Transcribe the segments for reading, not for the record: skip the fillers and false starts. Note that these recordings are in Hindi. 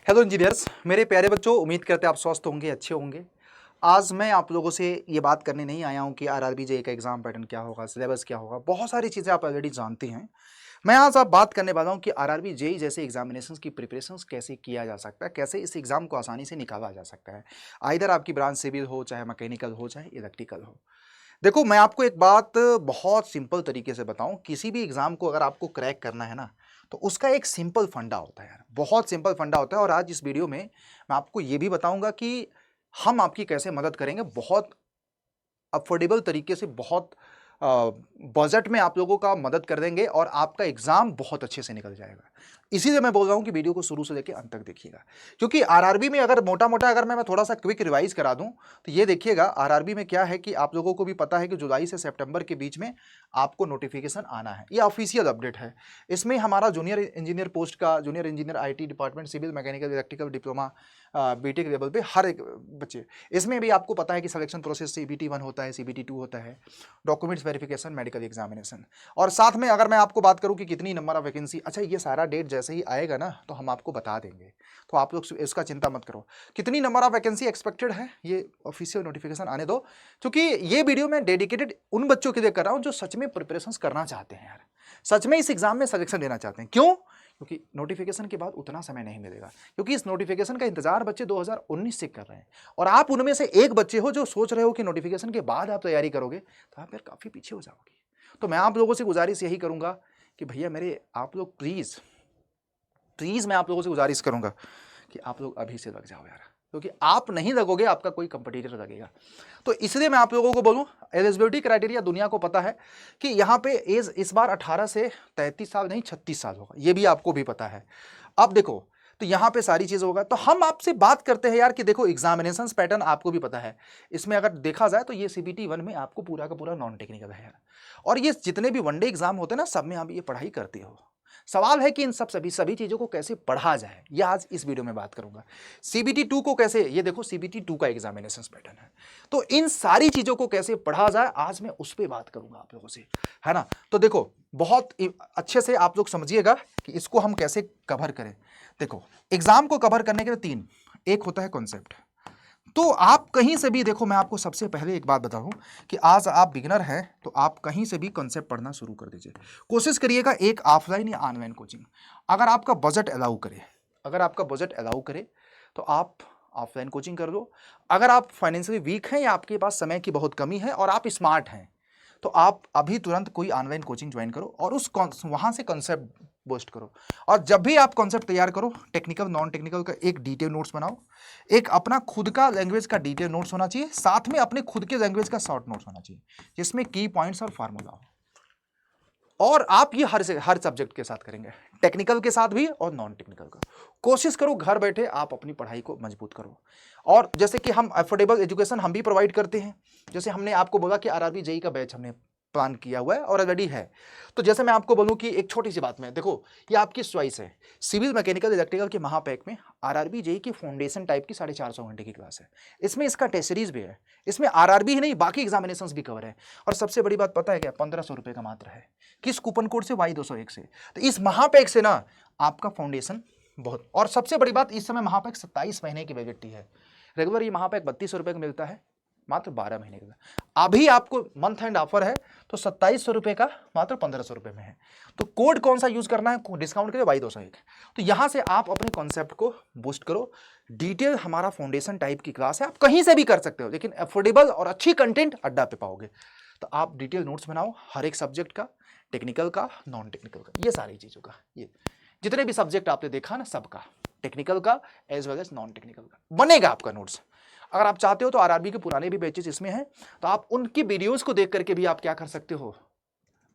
हेलो इंजीनियर्स, मेरे प्यारे बच्चों, उम्मीद करते हैं आप स्वस्थ होंगे, अच्छे होंगे। आज मैं आप लोगों से ये बात करने नहीं आया हूँ कि आरआरबी जेईई का एग्जाम पैटर्न क्या होगा, सिलेबस क्या होगा। बहुत सारी चीज़ें आप ऑलरेडी जानते हैं। मैं आज आप बात करने वाला हूँ कि आरआरबी जेईई जैसे एग्जामिनेशंस की प्रिपरेशंस कैसे किया जा सकता है, कैसे इस एग्जाम को आसानी से निकाला जा सकता है। आइदर आपकी ब्रांच सिविल हो, चाहे मैकेनिकल हो, चाहे इलेक्ट्रिकल हो। देखो, मैं आपको एक बात बहुत सिंपल तरीके से बताऊं, किसी भी एग्जाम को अगर आपको क्रैक करना है ना, तो उसका एक सिंपल फंडा होता है यार, बहुत सिंपल फंडा होता है। और आज इस वीडियो में मैं आपको ये भी बताऊंगा कि हम आपकी कैसे मदद करेंगे, बहुत अफोर्डेबल तरीके से, बहुत बजट में आप लोगों का मदद कर देंगे और आपका एग्जाम बहुत अच्छे से निकल जाएगा। इसीलिए मैं बोल रहा हूं कि वीडियो को शुरू से लेकर अंत तक देखिएगा, क्योंकि आरआरबी में अगर मोटा मोटा अगर मैं थोड़ा सा क्विक रिवाइज करा दूं तो ये देखिएगा, आरआरबी में क्या है कि आप लोगों को भी पता है कि जुलाई से सितंबर के बीच में आपको नोटिफिकेशन आना है। ये ऑफिशियल अपडेट है। इसमें हमारा जूनियर इंजीनियर पोस्ट का, junior engineer IT department, civil, mechanical, electrical, diploma, BTech level पे हर एक बच्चे, इसमें भी आपको पता है कि सिलेक्शन प्रोसेस सीबीटी 1 होता है, सीबीटी 2 होता है, डॉक्यूमेंट्स वेरिफिकेशन, मेडिकल एग्जामिनेशन। और साथ में अगर मैं आपको बात करूं कि कितनी नंबर ऑफ वैकेंसी, अच्छा ये सारा डेट जैसे ही आएगा ना तो हम आपको बता देंगे, तो आप लोग इसका चिंता मत करो। कितनी नंबर ऑफ वैकेंसी एक्सपेक्टेड है ये ऑफिशियल नोटिफिकेशन आने दो, क्योंकि ये वीडियो मैं डेडिकेटेड उन बच्चों के लिए कर रहा हूं जो सच में प्रिपरेशन करना चाहते हैं यार, सच में इस एग्जाम में सिलेक्शन लेना चाहते हैं। क्यों? क्योंकि नोटिफिकेशन के बाद उतना समय नहीं मिलेगा, क्योंकि इस नोटिफिकेशन का इंतजार बच्चे 2019 से कर रहे हैं। और आप उनमें से एक बच्चे हो जो सोच रहे हो कि नोटिफिकेशन के बाद आप तैयारी करोगे, तो आप यार काफ़ी पीछे हो जाओगे। तो मैं आप लोगों से गुजारिश यही करूंगा कि भैया मेरे, आप लोग प्लीज़ प्लीज़, मैं आप लोगों से गुजारिश करूंगा कि आप लोग अभी से लग जाओ यार, क्योंकि आप नहीं लगोगे, आपका कोई कंपटीटर लगेगा। तो इसलिए मैं आप लोगों को बोलूं, एलिजिबिलिटी क्राइटेरिया दुनिया को पता है कि यहाँ पे एज इस बार 18 से 33 साल नहीं 36 साल होगा, ये भी आपको भी पता है। अब देखो, तो यहाँ पे सारी चीज़ होगा, तो हम आपसे बात करते हैं यार कि देखो एग्जामिनेशन पैटर्न आपको भी पता है। इसमें अगर देखा जाए तो ये सीबीटी 1 में आपको पूरा का पूरा नॉन टेक्निकल है यार। और ये जितने भी वनडे एग्जाम होते हैं ना, सब में आप ये पढ़ाई करते हो। सवाल है कि इन सभी चीज़ों को कैसे पढ़ा जाए, ये आज इस वीडियो में बात करूंगा। सीबीटी 2 को कैसे, ये देखो सीबीटी 2 का एग्जामिनेशन पैटर्न है, तो इन सारी चीज़ों को कैसे पढ़ा जाए आज मैं उस पर बात करूंगा आप लोगों से, है ना। तो देखो, बहुत अच्छे से आप लोग समझिएगा कि इसको हम कैसे कवर करें। देखो, एग्जाम को कवर करने के लिए तीन, एक होता है कॉन्सेप्ट। तो आप कहीं से भी देखो, मैं आपको सबसे पहले एक बात बताऊं कि आज आप बिगिनर हैं तो आप कहीं से भी कॉन्सेप्ट पढ़ना शुरू कर दीजिए। कोशिश करिएगा एक ऑफलाइन या ऑनलाइन कोचिंग, अगर आपका बजट अलाउ करे, अगर आपका बजट अलाउ करे तो आप ऑफलाइन कोचिंग कर दो। अगर आप फाइनेंशियली वीक हैं या आपके पास समय की बहुत कमी है और आप स्मार्ट हैं, तो आप अभी तुरंत कोई ऑनलाइन कोचिंग ज्वाइन करो और उस वहां से कॉन्सेप्ट बूस्ट करो। और जब भी आप कॉन्सेप्ट तैयार करो, टेक्निकल नॉन टेक्निकल का एक डिटेल नोट्स बनाओ, एक अपना खुद का लैंग्वेज का डिटेल नोट्स होना चाहिए, साथ में अपने खुद के लैंग्वेज का शॉर्ट नोट्स होना चाहिए जिसमें की पॉइंट्स और फार्मूला हो। और आप ये हर सब्जेक्ट के साथ करेंगे, टेक्निकल के साथ भी और नॉन टेक्निकल का। कोशिश करो घर बैठे आप अपनी पढ़ाई को मजबूत करो। और जैसे कि हम अफोर्डेबल एजुकेशन हम भी प्रोवाइड करते हैं, जैसे हमने आपको बोला कि आरआरबी जेईई का बैच हमने प्लान किया हुआ है और ऑलरेडी है। तो जैसे मैं आपको बोलूं कि एक छोटी सी बात में, देखो ये आपकी चॉइस है, सिविल, मैकेनिकल, इलेक्ट्रिकल के महापैक में आरआरबी जेईई की फाउंडेशन टाइप की 450 घंटे की क्लास है। इसमें इसका टेस्ट सीरीज भी है, इसमें आरआरबी ही नहीं बाकी एग्जामिनेशंस भी कवर है। और सबसे बड़ी बात पता है क्या, 1500 रुपये का मात्र है। किस कूपन कोड से, Y201 से। तो इस महापैक से ना आपका फाउंडेशन बहुत, और सबसे बड़ी बात, इस समय महापैक 27 महीने की वैलिडिटी है। रेगुलर ये महापैक 3200 रुपये का मिलता है, मात्र 12 महीने का। अभी आपको मंथ एंड ऑफर है तो 2700 रुपये का मात्र 1500 रुपये में है। तो कोड कौन सा यूज करना है डिस्काउंट के लिए, Y201। तो यहां से आप अपने कॉन्सेप्ट को बूस्ट करो। डिटेल हमारा फाउंडेशन टाइप की क्लास है, आप कहीं से भी कर सकते हो, लेकिन अफोर्डेबल और अच्छी कंटेंट अड्डा पे पाओगे। तो आप डिटेल नोट्स बनाओ हर एक सब्जेक्ट का, टेक्निकल का, नॉन टेक्निकल का, ये सारी चीज़ों का, ये जितने भी सब्जेक्ट आपने देखा ना सबका, टेक्निकल का as well as non technical का बनेगा आपका नोट्स। अगर आप चाहते हो तो आरआरबी के पुराने भी बैचेस इसमें हैं, तो आप उनकी वीडियोस को देख करके भी आप क्या कर सकते हो,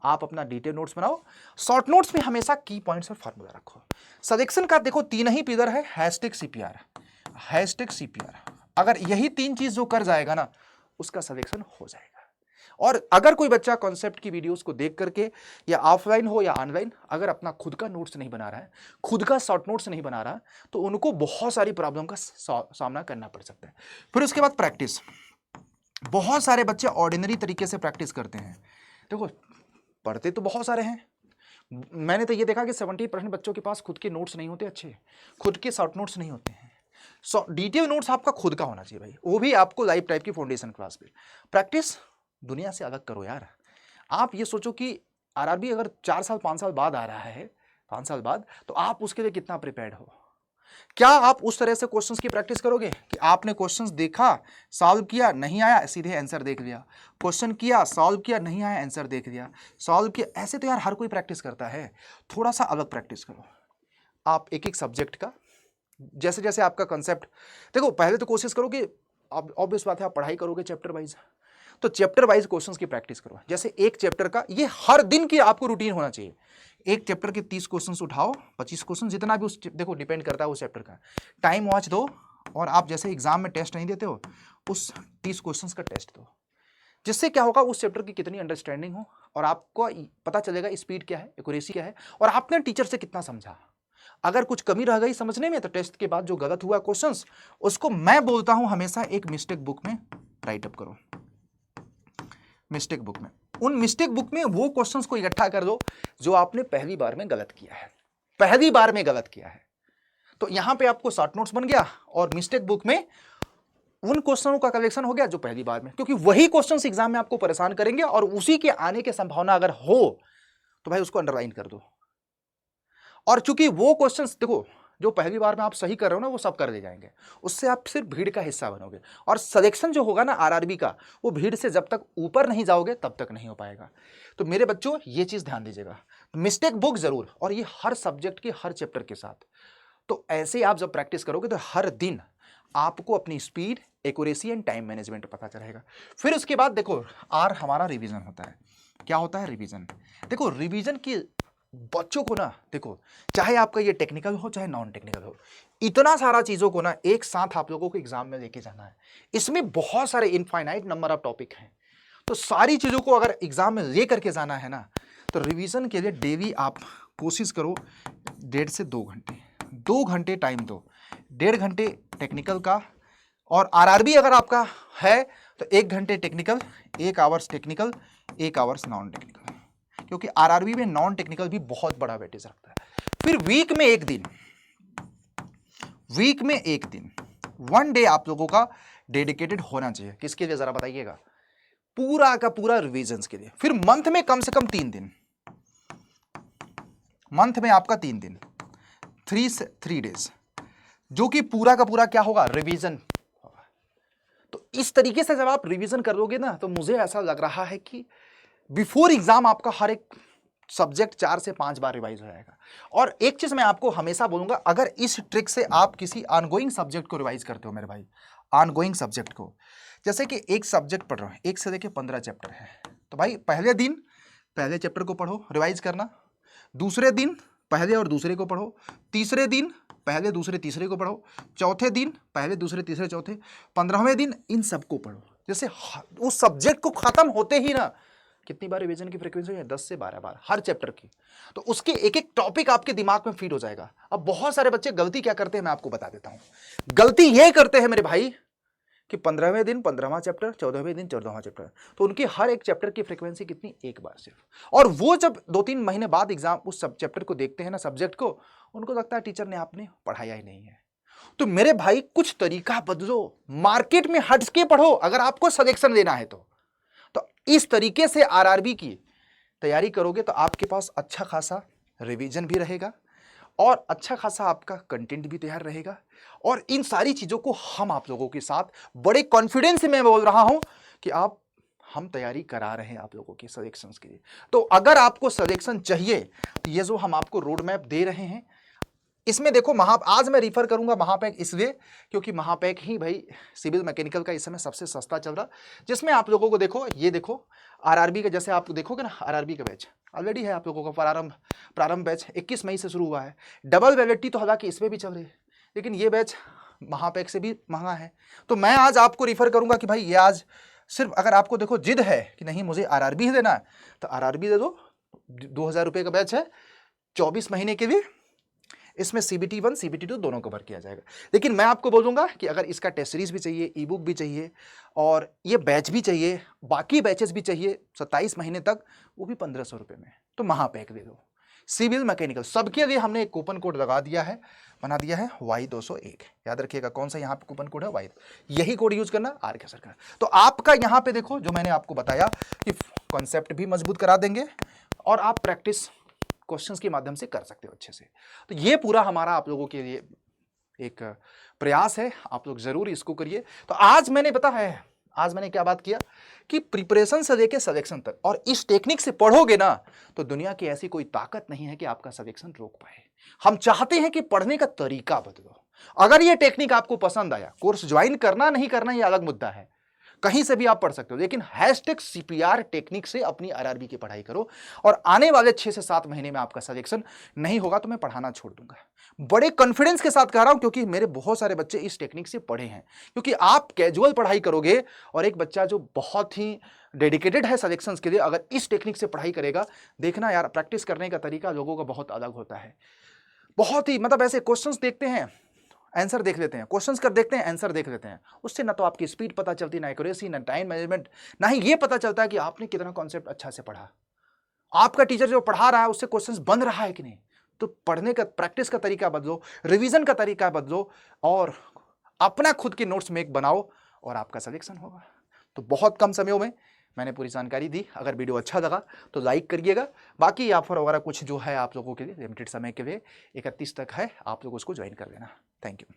आप अपना डिटेल नोट्स बनाओ। शॉर्ट नोट्स में हमेशा की पॉइंट्स और फार्मूला रखो। सिलेक्शन का देखो तीन ही पिलर है, हैशटैग सीपीआर, हैशटैग सीपीआर। अगर यही तीन चीज जो कर जाएगा ना, उसका सिलेक्शन हो जाएगा। और अगर कोई बच्चा कॉन्सेप्ट की वीडियोस को देख करके, या ऑफलाइन हो या ऑनलाइन, अगर अपना खुद का नोट्स नहीं बना रहा है, खुद का शॉर्ट नोट्स नहीं बना रहा, तो उनको बहुत सारी प्रॉब्लम का सामना करना पड़ सकता है। फिर उसके बाद प्रैक्टिस, बहुत सारे बच्चे ऑर्डिनरी तरीके से प्रैक्टिस करते हैं। देखो, पढ़ते तो बहुत सारे हैं, मैंने तो ये देखा कि 70% बच्चों के पास खुद के नोट्स नहीं होते अच्छे, खुद के शॉर्ट नोट्स नहीं होते हैं। सो डिटेल नोट्स आपका खुद का होना चाहिए भाई, वो भी आपको लाइव टाइप की फाउंडेशन क्लास पे। प्रैक्टिस दुनिया से अलग करो यार। आप ये सोचो कि आरआरबी अगर 4 साल 5 साल बाद आ रहा है, 5 साल बाद, तो आप उसके लिए कितना प्रिपेयर्ड हो। क्या आप उस तरह से क्वेश्चंस की प्रैक्टिस करोगे कि आपने क्वेश्चंस देखा, सॉल्व किया, नहीं आया सीधे आंसर देख लिया, क्वेश्चन किया, सॉल्व किया, नहीं आया आंसर देख लिया, सॉल्व किया। ऐसे तो यार हर कोई प्रैक्टिस करता है, थोड़ा सा अलग प्रैक्टिस करो। आप एक एक सब्जेक्ट का जैसे जैसे आपका कंसेप्ट, देखो पहले तो कोशिश करो कि ऑब्वियस बात है आप पढ़ाई करोगे चैप्टर वाइज, तो चैप्टर वाइज क्वेश्चंस की प्रैक्टिस करो। जैसे एक चैप्टर का ये हर दिन की आपको रूटीन होना चाहिए। एक चैप्टर के 30 क्वेश्चंस उठाओ, 25 क्वेश्चन, जितना भी उस देखो डिपेंड करता है उस चैप्टर का। टाइम वॉच दो, और आप जैसे एग्जाम में टेस्ट नहीं देते हो, उस 30 क्वेश्चंस का टेस्ट दो। जिससे क्या होगा, उस चैप्टर की कितनी अंडरस्टैंडिंग हो, और आपको पता चलेगा स्पीड क्या है, एक्यूरेसी क्या है, और आपने टीचर से कितना समझा। अगर कुछ कमी रह गई समझने में, तो टेस्ट के बाद जो गलत हुआ क्वेश्चंस, उसको मैं बोलता हूं हमेशा एक मिस्टेक बुक में राइट अप करो। मिस्टेक बुक में, उन मिस्टेक बुक में वो क्वेश्चंस को इकट्ठा कर दो जो आपने पहली बार में गलत किया है, पहली बार में गलत किया है। तो यहां पे आपको शॉर्ट नोट्स बन गया, और मिस्टेक बुक में उन क्वेश्चनों का कलेक्शन हो गया जो पहली बार में, क्योंकि वही क्वेश्चंस एग्जाम में आपको परेशान करेंगे, और उसी के आने की संभावना अगर हो तो भाई उसको अंडरलाइन कर दो। और चूंकि वो क्वेश्चंस देखो जो पहली बार में आप सही कर रहे हो ना, वो सब कर ले जाएंगे, उससे आप सिर्फ भीड़ का हिस्सा बनोगे। और सिलेक्शन जो होगा ना आरआरबी का, वो भीड़ से जब तक ऊपर नहीं जाओगे तब तक नहीं हो पाएगा। तो मेरे बच्चों ये चीज ध्यान दीजिएगा, मिस्टेक बुक जरूर, और ये हर सब्जेक्ट के हर चैप्टर के साथ। तो ऐसे आप जब प्रैक्टिस करोगे तो हर दिन आपको अपनी speed, accuracy and time management पता चलेगा। फिर उसके बाद देखो आर हमारा रिवीजन होता है। क्या होता है रिवीजन? देखो रिवीजन की बच्चों को ना, देखो चाहे आपका ये टेक्निकल हो चाहे नॉन टेक्निकल हो, इतना सारा चीजों को ना एक साथ आप लोगों को एग्जाम में लेके जाना है। इसमें बहुत सारे इनफाइनाइट नंबर ऑफ टॉपिक हैं, तो सारी चीजों को अगर एग्जाम में ले करके जाना है ना, तो रिवीजन के लिए डेली आप कोशिश करो 1.5 से 2 घंटे, 2 घंटे टाइम दो, 1.5 घंटे टेक्निकल का। और आरआरबी अगर आपका है तो 1 घंटे technical, 1 hours technical, 1 hours non technical, क्योंकि आरआरबी में नॉन टेक्निकल भी बहुत बड़ा वेटेज रखता है। फिर वीक में एक दिन, वीक में एक दिन, 1 डे आप लोगों का डेडिकेटेड होना चाहिए। किसके लिए जरा बताइएगा? पूरा का पूरा रिवीजन के लिए। फिर मंथ में कम से कम 3 दिन, मंथ में आपका 3 दिन, 3 डेज, जो कि पूरा का पूरा क्या होगा, रिवीजन होगा। तो इस तरीके से जब आप रिवीजन कर लोगे ना, तो मुझे ऐसा लग रहा है कि बिफोर एग्जाम आपका हर एक सब्जेक्ट 4 से 5 बार रिवाइज हो जाएगा। और एक चीज मैं आपको हमेशा बोलूंगा, अगर इस ट्रिक से आप किसी ऑनगोइंग सब्जेक्ट को रिवाइज करते हो मेरे भाई, ऑनगोइंग सब्जेक्ट को, जैसे कि एक सब्जेक्ट पढ़ रहे हो, 1 से लेकर 15 चैप्टर है, तो भाई पहले दिन पहले चैप्टर को पढ़ो, रिवाइज करना। दूसरे दिन पहले और दूसरे को पढ़ो, तीसरे दिन पहले दूसरे तीसरे को पढ़ो, चौथे दिन पहले दूसरे तीसरे चौथे, 15वें दिन इन सबको पढ़ो। जैसे उस सब्जेक्ट को खत्म होते ही ना, कितनी बार रिवीजन की फ्रीक्वेंसी है? 10 से 12 बार हर चैप्टर की। तो उसके एक एक टॉपिक आपके दिमाग में फीड हो जाएगा। अब बहुत सारे बच्चे गलती क्या करते हैं मैं आपको बता देता हूं। गलती ये करते हैं मेरे भाई कि 15वें दिन 15वां चैप्टर, 14वें दिन 14वां चैप्टर, तो उनकी हर एक चैप्टर की फ्रीक्वेंसी कितनी? एक बार सिर्फ। और वो जब 2-3 महीने बाद एग्जाम उस सब चैप्टर को देखते हैं ना, सब्जेक्ट को, उनको लगता है टीचर ने आपने पढ़ाया ही नहीं है। तो मेरे भाई कुछ तरीका बदलो, मार्केट में हट के पढ़ो अगर आपको सिलेक्शन लेना है तो इस तरीके से आरआरबी की तैयारी करोगे तो आपके पास अच्छा खासा रिवीजन भी रहेगा, और अच्छा खासा आपका कंटेंट भी तैयार रहेगा। और इन सारी चीजों को हम आप लोगों के साथ बड़े कॉन्फिडेंस से मैं बोल रहा हूं कि हम तैयारी करा रहे हैं आप लोगों के सिलेक्शंस के लिए। तो अगर आपको सिलेक्शन चाहिए तो ये जो हम आपको रोड मैप दे रहे हैं, इसमें देखो आज मैं रिफर करूंगा महापैक इसलिए क्योंकि महापैक ही भाई सिविल मैकेनिकल का इस समय सबसे सस्ता चल रहा, जिसमें आप लोगों को देखो, ये देखो आरआरबी का, जैसे आप देखोगे ना आरआरबी का बैच ऑलरेडी है आप लोगों का, प्रारंभ बैच 21 मई से शुरू हुआ है। डबल वैलिडिटी तो हालांकि इसमें भी चल रही है, लेकिन ये बैच महापैक से भी महंगा है। तो मैं आज आपको रिफर करूंगा कि भाई ये आज सिर्फ अगर आपको देखो जिद है कि नहीं मुझे आरआरबी ही देना है, तो आरआरबी दे दो। 2000 रुपये का बैच है 24 महीने के लिए। इसमें CBT 1 CBT 2 दोनों कवर किया जाएगा। लेकिन मैं आपको बोलूंगा कि अगर इसका टेस्ट सीरीज भी चाहिए, ई बुक भी चाहिए, और ये बैच भी चाहिए, बाकी बैचेस भी चाहिए 27 महीने तक, वो भी 1500 रुपये में, तो महापैक दे दो। सिविल मैकेनिकल, सबके लिए हमने एक कूपन कोड लगा दिया है, बना दिया है Y201। याद रखिएगा कौन सा यहाँ पे कूपन कोड है, Y, यही कोड यूज करना आर के सरकार। तो आपका यहाँ पे देखो जो मैंने आपको बताया कि कॉन्सेप्ट भी मजबूत करा देंगे और आप प्रैक्टिस क्वेश्चंस के माध्यम से कर सकते हो अच्छे से। तो ये पूरा हमारा आप लोगों के लिए एक प्रयास है, आप लोग जरूर इसको करिए। तो आज मैंने आज मैंने क्या बात किया कि प्रिपरेशन से लेके सिलेक्शन तक, और इस टेक्निक से पढ़ोगे ना तो दुनिया की ऐसी कोई ताकत नहीं है कि आपका सिलेक्शन रोक पाए। हम चाहते हैं कि पढ़ने का तरीका बदलो। अगर ये टेक्निक आपको पसंद आया, कोर्स ज्वाइन करना नहीं करना ये अलग मुद्दा है, कहीं से भी आप पढ़ सकते हो, लेकिन #CPR टेक्निक से अपनी आरआरबी की पढ़ाई करो। और आने वाले 6 से 7 महीने में आपका सिलेक्शन नहीं होगा तो मैं पढ़ाना छोड़ दूंगा। बड़े कॉन्फिडेंस के साथ कह रहा हूं क्योंकि मेरे बहुत सारे बच्चे इस टेक्निक से पढ़े हैं। क्योंकि आप कैजुअल पढ़ाई करोगे और एक बच्चा जो बहुत ही डेडिकेटेड है सिलेक्शन के लिए, अगर इस टेक्निक से पढ़ाई करेगा, देखना यार प्रैक्टिस करने का तरीका लोगों का बहुत अलग होता है। बहुत ही मतलब ऐसे क्वेश्चंस देखते हैं, आंसर देख लेते हैं, क्वेश्चंस कर देखते हैं, आंसर देख लेते हैं, उससे ना तो आपकी स्पीड पता चलती, ना एक्यूरेसी, ना टाइम मैनेजमेंट, ना ही ये पता चलता है कि आपने कितना कॉन्सेप्ट अच्छा से पढ़ा। आपका टीचर जो पढ़ा रहा है उससे क्वेश्चंस बन रहा है कि नहीं। तो पढ़ने का, प्रैक्टिस का तरीका बदलो, रिवीजन का तरीका बदलो और अपना खुद के नोट्स में एक बनाओ और आपका सिलेक्शन होगा। तो बहुत कम समयों में मैंने पूरी जानकारी दी। अगर वीडियो अच्छा लगा तो लाइक करिएगा। बाकी ऑफर वगैरह कुछ जो है आप लोगों के लिए लिमिटेड समय के लिए 31 तक है, आप लोग उसको ज्वाइन कर लेना। Thank you.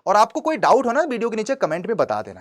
और आपको कोई डाउट हो ना वीडियो के नीचे कमेंट में बता देना।